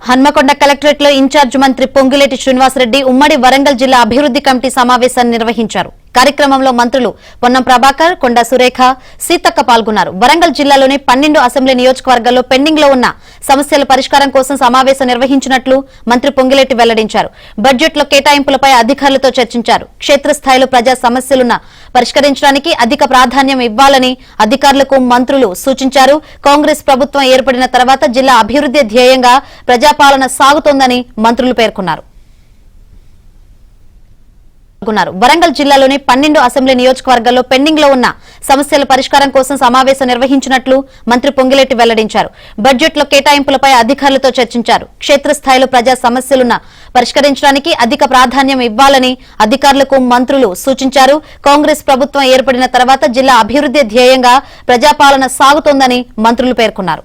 Hanamkonda collectorate లో incharge మంత్రి పొంగులేటి శ్రీనివాసరెడ్డి ఉమ్మడి వరంగల్ జిల్లా అభివృద్ధి కమిటీ సమావేశాన్ని నిర్వహించారు. కార్యక్రమంలో మంత్రులు పొన్నం ప్రభాకర్, కొండా సురేఖ, సీతక్క పాల్గొన్నారు. వరంగల్ జిల్లాలోని 12 అసెంబ్లీ నియోజకవర్గాల్లో పెండింగ్ లో ఉన్న సమస్యల పరిష్కారం కోసం సమావేశం నిర్వహించినట్లు మంత్రి పొంగులేటి వెల్లడించారు. బడ్జెట్ లో కేటాయింపులపై అధికారులతో చర్చించారు. క్షేత్రస్థాయిలో ప్రజా సమస్యలను పరిష్కరించడానికి అధిక ప్రాధాన్యం ఇవ్వాలని అధికారులకు మంత్రులు సూచించారు. కాంగ్రెస్ ప్రభుత్వం ఏర్పడిన తర్వాత జిల్లా అభివృద్ధి ధ్యేయంగా ప్రజాపాలన సాగుతోందని మంత్రులు పేర్కొన్నారు. వరంగల్ జిల్లాలోని 12 అసెంబ్లీ నియోజకవర్గాల్లో పెండింగ్ లో ఉన్న సమస్యల పరిష్కారం కోసం సమావేశం నిర్వహించినట్లు మంత్రి పొంగులేటి వెల్లడించారు. బడ్జెట్ లో కేటాయింపులపై అధికారులతో చర్చించారు. క్షేత్రస్థాయిలో ప్రజా సమస్యలను పరిష్కరించడానికి అధిక ప్రాధాన్యం ఇవ్వాలని అధికారులకు మంత్రులు సూచించారు. కాంగ్రెస్ ప్రభుత్వం ఏర్పడిన తర్వాత జిల్లా అభివృద్ధి ధ్యేయంగా ప్రజాపాలన సాగుతోందని మంత్రులు పేర్కొన్నారు.